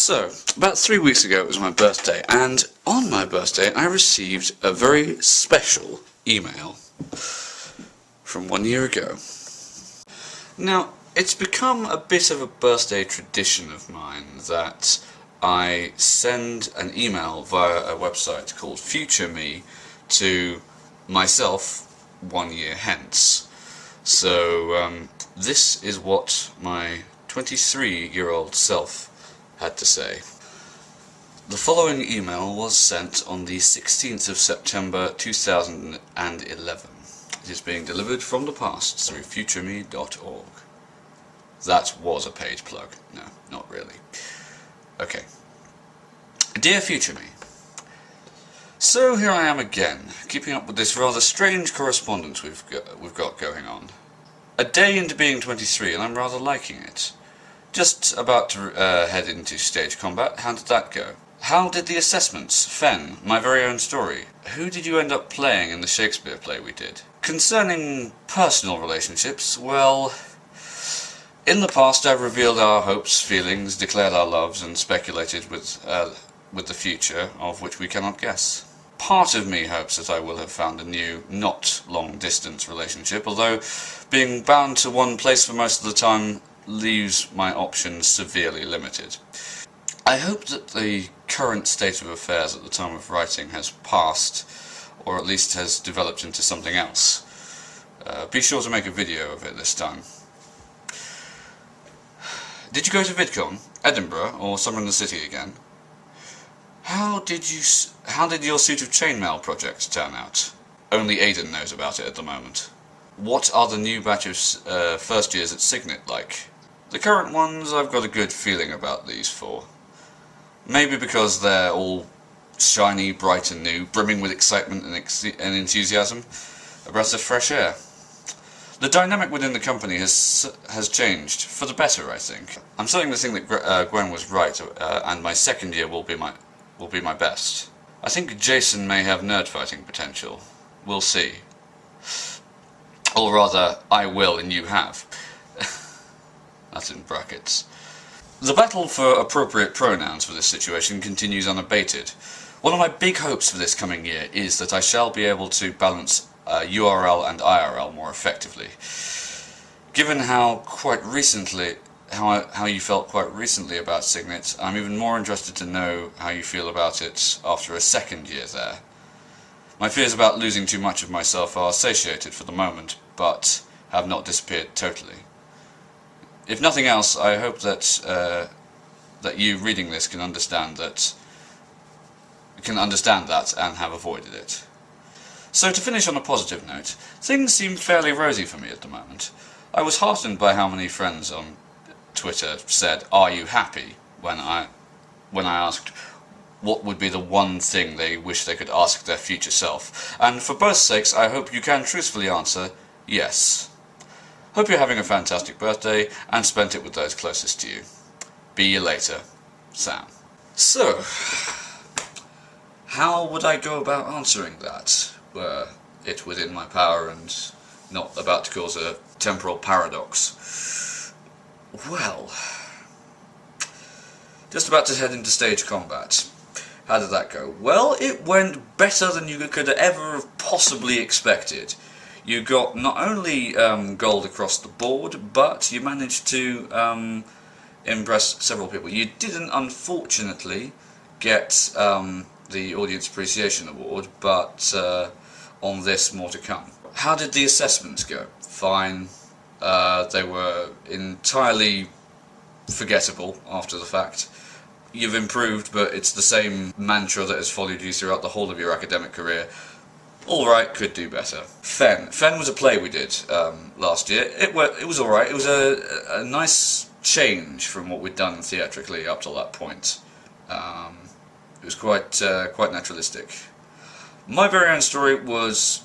So, about 3 weeks ago it was my birthday, and on my birthday I received a very special email from 1 year ago. Now, it's become a bit of a birthday tradition of mine that I send an email via a website called Future Me to myself 1 year hence. So, this is what my 23-year-old self had to say. The following email was sent on the 16th of September 2011. It is being delivered from the past through futureme.org. That was a paid plug. No, not really. Okay. Dear Future Me, so here I am again, keeping up with this rather strange correspondence we've got going on. A day into being 23 and I'm rather liking it. Just about to head into stage combat. How did that go? How did the assessments? Fen, my very own story. Who did you end up playing in the Shakespeare play we did? Concerning personal relationships, well, in the past I've revealed our hopes, feelings, declared our loves, and speculated with the future, of which we cannot guess. Part of me hopes that I will have found a new, not long-distance relationship, although being bound to one place for most of the time leaves my options severely limited. I hope that the current state of affairs at the time of writing has passed, or at least has developed into something else. Be sure to make a video of it this time. Did you go to VidCon, Edinburgh, or somewhere in the city again? How did your Suit of Chainmail project turn out? Only Aidan knows about it at the moment. What are the new batch of first years at Signet like? The current ones, I've got a good feeling about these four. Maybe because they're all shiny, bright and new, brimming with excitement and enthusiasm. A breath of fresh air. The dynamic within the company has changed, for the better, I think. I'm starting to think that Gwen was right, and my second year will be my best. I think Jason may have nerd-fighting potential. We'll see. Or rather, I will and you have. That's in brackets. The battle for appropriate pronouns for this situation continues unabated. One of my big hopes for this coming year is that I shall be able to balance URL and IRL more effectively. Given how you felt quite recently about Signet, I'm even more interested to know how you feel about it after a second year there. My fears about losing too much of myself are satiated for the moment, but have not disappeared totally. If nothing else, I hope that you reading this can understand that and have avoided it. So to finish on a positive note, things seem fairly rosy for me at the moment. I was heartened by how many friends on Twitter said, "Are you happy?" when I asked what would be the one thing they wish they could ask their future self. And for both sakes, I hope you can truthfully answer, yes. Hope you're having a fantastic birthday and spent it with those closest to you. Be you later, Sam. So, how would I go about answering that, were it within my power and not about to cause a temporal paradox? Well, just about to head into stage combat. How did that go? Well, it went better than you could ever have possibly expected. You got not only gold across the board, but you managed to impress several people. You didn't, unfortunately, get the Audience Appreciation Award, but on this, more to come. How did the assessments go? Fine. They were entirely forgettable after the fact. You've improved, but it's the same mantra that has followed you throughout the whole of your academic career. Alright, could do better. Fen. Fen was a play we did last year. It was alright. It was a nice change from what we'd done theatrically up till that point. It was quite naturalistic. My very own story was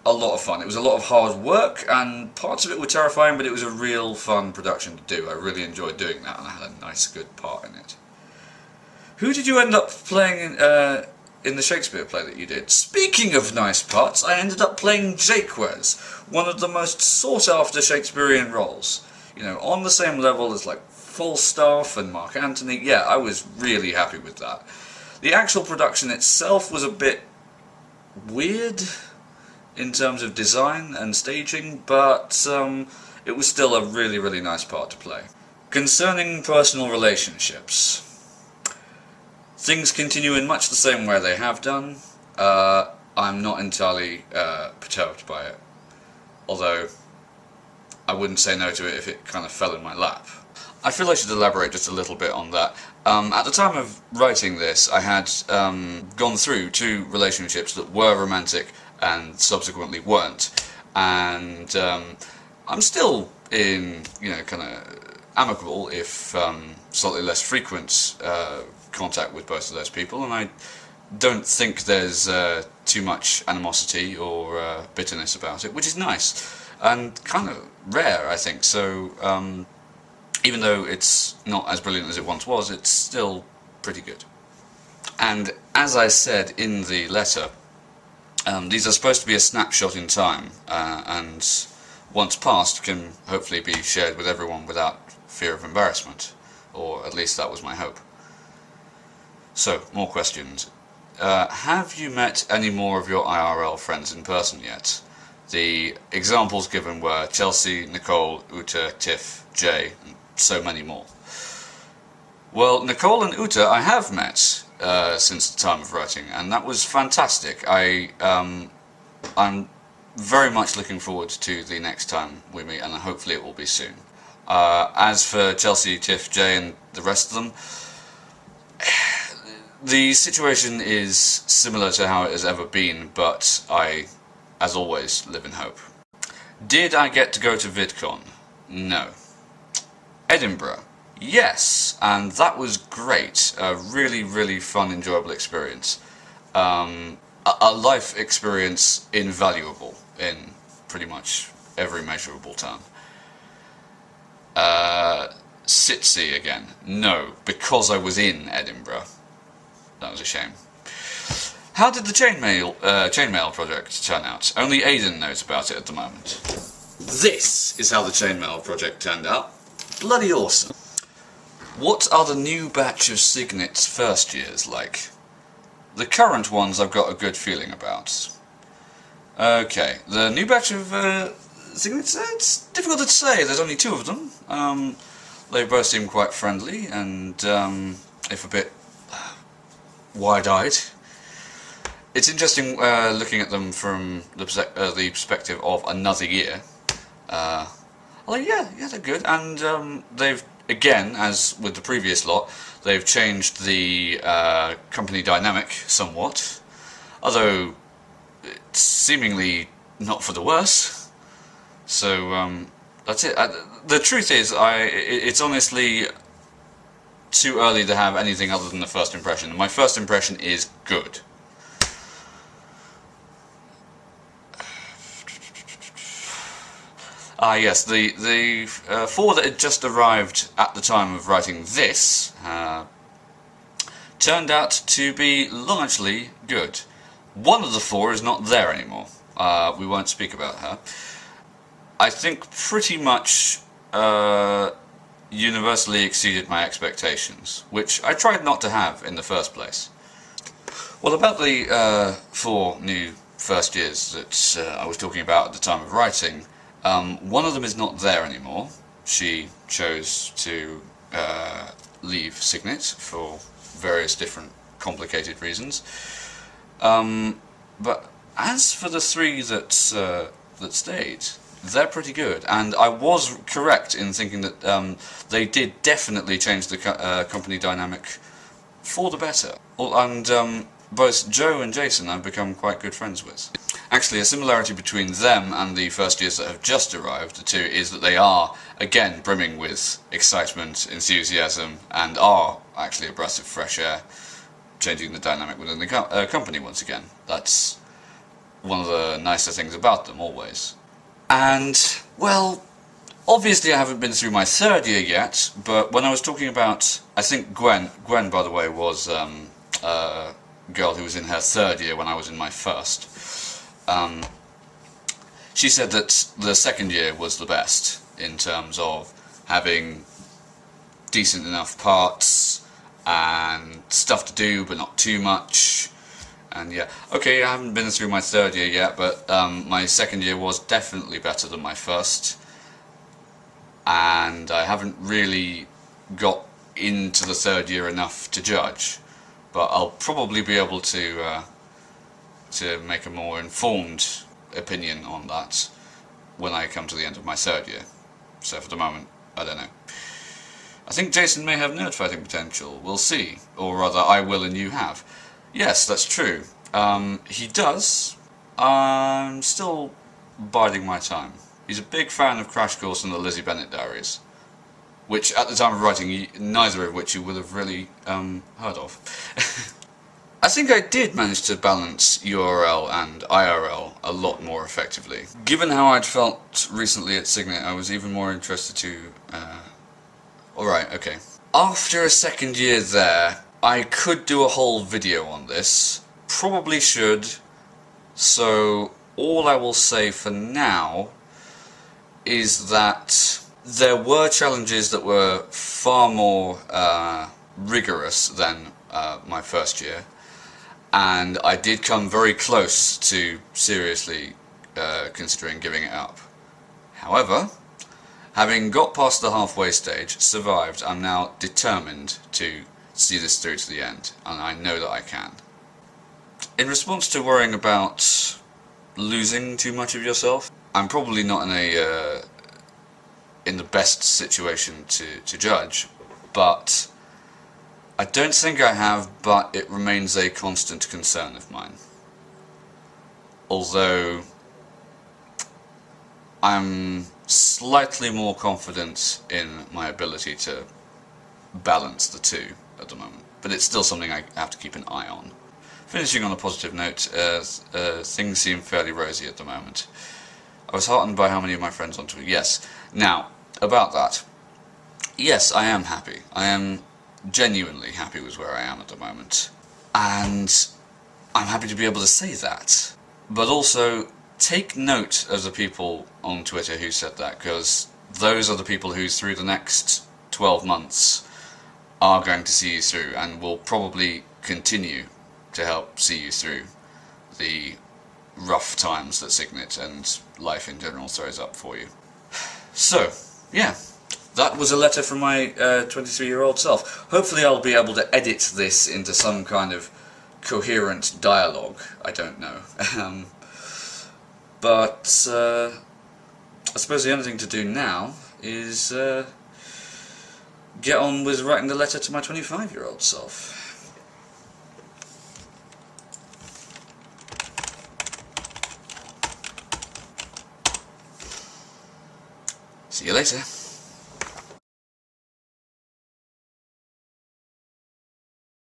a lot of fun. It was a lot of hard work, and parts of it were terrifying, but it was a real fun production to do. I really enjoyed doing that, and I had a nice, good part in it. Who did you end up playing in the Shakespeare play that you did? Speaking of nice parts, I ended up playing Jaques, one of the most sought-after Shakespearean roles. you know, on the same level as like Falstaff and Mark Antony. Yeah, I was really happy with that. The actual production itself was a bit weird in terms of design and staging, but it was still a really, really nice part to play. Concerning personal relationships, things continue in much the same way they have done. I'm not entirely perturbed by it, although I wouldn't say no to it if it kind of fell in my lap. I feel I should elaborate just a little bit on that. At the time of writing this, I had gone through 2 relationships that were romantic and subsequently weren't, and I'm still in, you know, kind of amicable, if slightly less frequent, contact with both of those people, and I don't think there's too much animosity or bitterness about it, which is nice and kind of rare, I think. So even though it's not as brilliant as it once was, it's still pretty good. And as I said in the letter, these are supposed to be a snapshot in time, and once passed can hopefully be shared with everyone without fear of embarrassment, or at least that was my hope. So, more questions. Have you met any more of your IRL friends in person yet? The examples given were Chelsea, Nicole, Uta, Tiff, Jay, and so many more. Well, Nicole and Uta I have met since the time of writing, and that was fantastic. I'm very much looking forward to the next time we meet, and hopefully it will be soon. As for Chelsea, Tiff, Jay, and the rest of them, the situation is similar to how it has ever been, but I, as always, live in hope. Did I get to go to VidCon? No. Edinburgh? Yes, and that was great. A really, really fun, enjoyable experience. A life experience invaluable in pretty much every measurable term. Sitsy again? No, because I was in Edinburgh. That was a shame. How did the chainmail project turn out? Only Aidan knows about it at the moment. This is how the chainmail project turned out. Bloody awesome. What are the new batch of Signet's first years like? The current ones I've got a good feeling about. Okay, the new batch of Signets, it's difficult to say, there's only 2 of them. They both seem quite friendly and, if a bit wide-eyed. It's interesting looking at them from the perspective of another year. Well, yeah, they're good, and they've, again, as with the previous lot, they've changed the company dynamic somewhat, although it's seemingly not for the worse. So that's it. The truth is, it's honestly too early to have anything other than the first impression. My first impression is good. Yes, the 4 that had just arrived at the time of writing this turned out to be largely good. One of the 4 is not there anymore. We won't speak about her. I think pretty much universally exceeded my expectations, which I tried not to have in the first place. Well, about the 4 new first years that I was talking about at the time of writing, one of them is not there anymore. She chose to leave Signet for various different complicated reasons. But as for the 3 that stayed, they're pretty good, and I was correct in thinking that they did definitely change the company dynamic for the better. And both Joe and Jason I've become quite good friends with. Actually, a similarity between them and the first years that have just arrived, the 2, is that they are, again, brimming with excitement, enthusiasm, and are actually a breath of fresh air, changing the dynamic within the company once again. That's one of the nicer things about them, always. And, well, obviously I haven't been through my 3rd year yet, but when I was talking about, I think Gwen, by the way, was a girl who was in her 3rd year when I was in my 1st. She said that the 2nd year was the best in terms of having decent enough parts and stuff to do but not too much. And yeah, okay, I haven't been through my third year yet, but my second year was definitely better than my first, and I haven't really got into the third year enough to judge, but I'll probably be able to make a more informed opinion on that when I come to the end of my third year. So for the moment, I don't know. I think Jason may have nerd fighting potential. We'll see. Or rather, I will and you have. Yes, that's true. He does. I'm still biding my time. He's a big fan of Crash Course and the Lizzie Bennet Diaries, which at the time of writing, neither of which you will have really heard of. I think I did manage to balance URL and IRL a lot more effectively. Given how I'd felt recently at Signet, I was even more interested to... Alright, okay. After a second year there, I could do a whole video on this. Probably should. So, all I will say for now is that there were challenges that were far more rigorous than my first year, and I did come very close to seriously considering giving it up. However, having got past the halfway stage, survived, I'm now determined to see this through to the end, and I know that I can. In response to worrying about losing too much of yourself, I'm probably not in the best situation to judge, but I don't think I have, but it remains a constant concern of mine. Although I'm slightly more confident in my ability to balance the two at the moment, but it's still something I have to keep an eye on. Finishing on a positive note, things seem fairly rosy at the moment. I was heartened by how many of my friends on Twitter. Yes. Now, about that. Yes, I am happy. I am genuinely happy with where I am at the moment. And I'm happy to be able to say that. But also, take note of the people on Twitter who said that, because those are the people who, through the next 12 months, are going to see you through, and will probably continue to help see you through the rough times that Signet and life in general throws up for you. So, yeah, that was a letter from my 23-year-old self. Hopefully I'll be able to edit this into some kind of coherent dialogue, I don't know. But I suppose the only thing to do now is get on with writing the letter to my 25-year-old self. See you later.